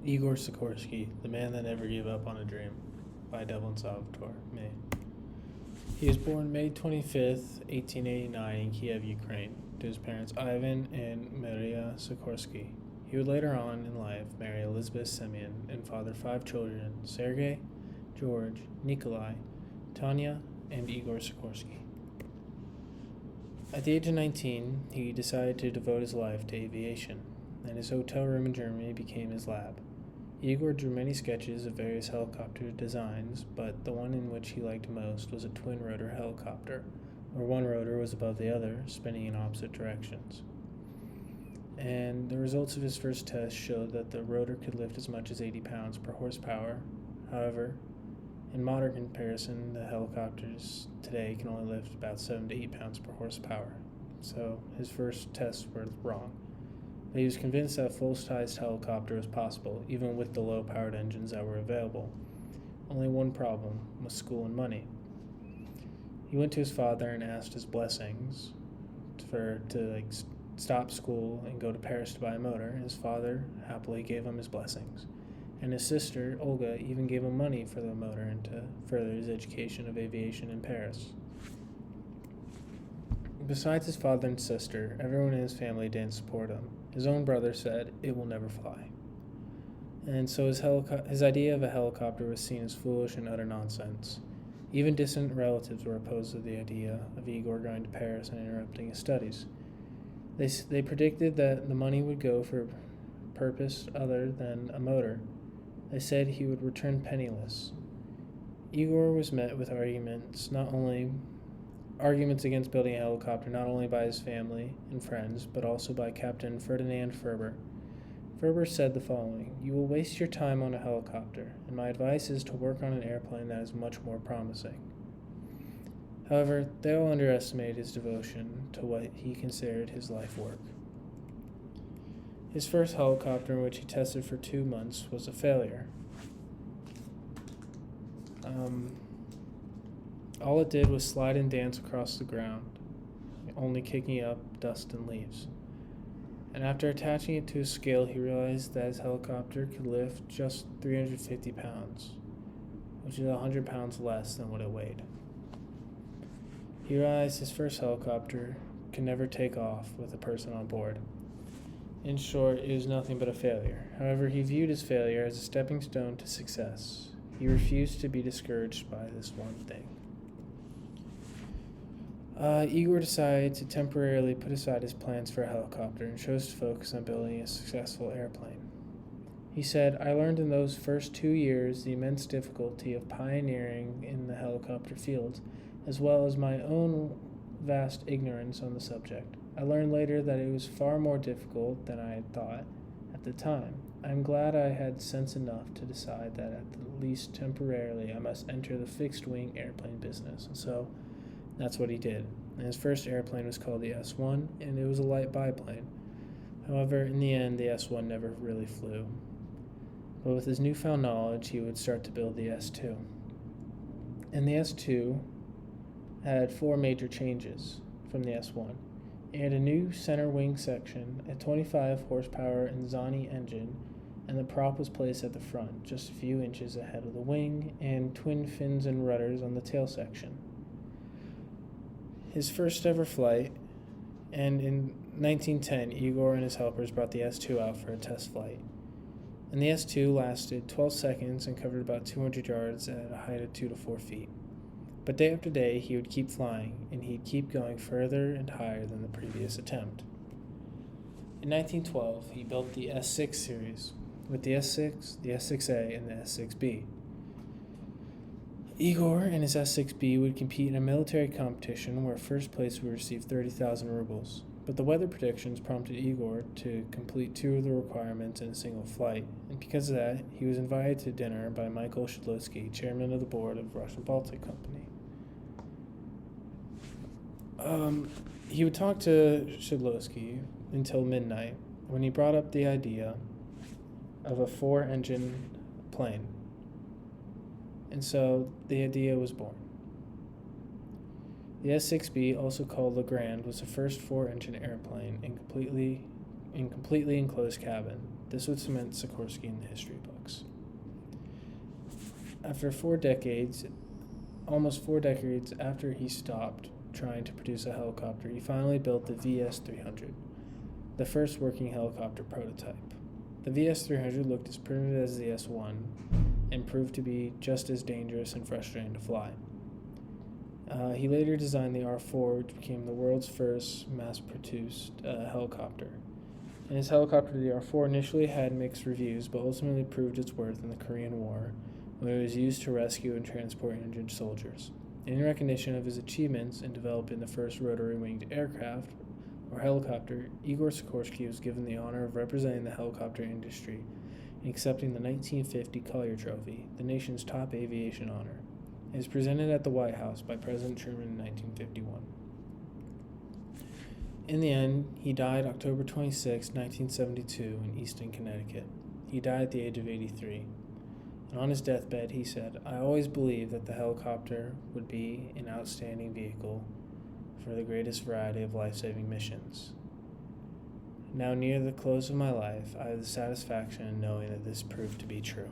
Igor Sikorsky, The Man That Never Gave Up on a Dream, by Devlin Salvatore, May. He was born May 25th, 1889 in Kiev, Ukraine, to his parents Ivan and Maria Sikorsky. He would later on in life marry Elizabeth Semyon and father 5 children, Sergei, George, Nikolai, Tanya, and Igor Sikorsky. At the age of 19, he decided to devote his life to aviation, and his hotel room in Germany became his lab. Igor drew many sketches of various helicopter designs, but the one in which he liked most was a twin-rotor helicopter, where one rotor was above the other, spinning in opposite directions. And the results of his first test showed that the rotor could lift as much as 80 pounds per horsepower. However, in modern comparison, the helicopters today can only lift about 7 to 8 pounds per horsepower, so his first tests were wrong. But he was convinced that a full-sized helicopter was possible, even with the low-powered engines that were available. Only one problem was school and money. He went to his father and asked his blessings to stop school and go to Paris to buy a motor. His father happily gave him his blessings, and his sister, Olga, even gave him money for the motor and to further his education of aviation in Paris. Besides his father and sister, everyone in his family didn't support him. His own brother said, "It will never fly." And so his idea of a helicopter was seen as foolish and utter nonsense. Even distant relatives were opposed to the idea of Igor going to Paris and interrupting his studies. They predicted that the money would go for a purpose other than a motor. They said he would return penniless. Igor was met with arguments against building a helicopter not only by his family and friends, but also by Captain Ferdinand Ferber. Ferber said the following: "You will waste your time on a helicopter, and my advice is to work on an airplane that is much more promising." However, they all underestimated his devotion to what he considered his life work. His first helicopter, in which he tested for 2 months, was a failure. All it did was slide and dance across the ground, only kicking up dust and leaves. And after attaching it to a scale, he realized that his helicopter could lift just 350 pounds, which is 100 pounds less than what it weighed. He realized his first helicopter could never take off with a person on board. In short, it was nothing but a failure. However, he viewed his failure as a stepping stone to success. He refused to be discouraged by this one thing. Igor decided to temporarily put aside his plans for a helicopter and chose to focus on building a successful airplane. He said, "I learned in those first 2 years the immense difficulty of pioneering in the helicopter field, as well as my own vast ignorance on the subject. I learned later that it was far more difficult than I had thought at the time. I am glad I had sense enough to decide that at least temporarily I must enter the fixed-wing airplane business." And so that's what he did. And his first airplane was called the S-1, and it was a light biplane. However, in the end, the S-1 never really flew. But with his newfound knowledge, he would start to build the S-2. And the S-2 had 4 major changes from the S-1. It had a new center wing section, a 25 horsepower Inzani engine, and the prop was placed at the front, just a few inches ahead of the wing, and twin fins and rudders on the tail section. His first ever flight, and in 1910, Igor and his helpers brought the S-2 out for a test flight. And the S-2 lasted 12 seconds and covered about 200 yards at a height of 2 to 4 feet. But day after day, he would keep flying, and he'd keep going further and higher than the previous attempt. In 1912, he built the S-6 series, with the S-6, the S-6A, and the S-6B. Igor and his S-6B would compete in a military competition where first place would receive 30,000 rubles. But the weather predictions prompted Igor to complete 2 of the requirements in a single flight, and because of that, he was invited to dinner by Michael Shidlowsky, chairman of the board of Russian Baltic Company. He would talk to Shidlowsky until midnight, when he brought up the idea of a 4-engine plane. And so the idea was born. The S-6B, also called Le Grand, was the first 4-engine airplane in completely enclosed cabin. This would cement Sikorsky in the history books. After almost 4 decades after he stopped trying to produce a helicopter, he finally built the VS-300, the first working helicopter prototype. The VS-300 looked as primitive as the S-1 and proved to be just as dangerous and frustrating to fly. He later designed the R-4, which became the world's first mass-produced helicopter. And his helicopter, the R-4, initially had mixed reviews, but ultimately proved its worth in the Korean War, when it was used to rescue and transport injured soldiers. In recognition of his achievements in developing the first rotary-winged aircraft, or helicopter, Igor Sikorsky was given the honor of representing the helicopter industry and accepting the 1950 Collier Trophy, the nation's top aviation honor. It was presented at the White House by President Truman in 1951. In the end, he died October 26, 1972, in Easton, Connecticut. He died at the age of 83. And on his deathbed, he said, "I always believed that the helicopter would be an outstanding vehicle for the greatest variety of life-saving missions. Now, near the close of my life, I have the satisfaction in knowing that this proved to be true."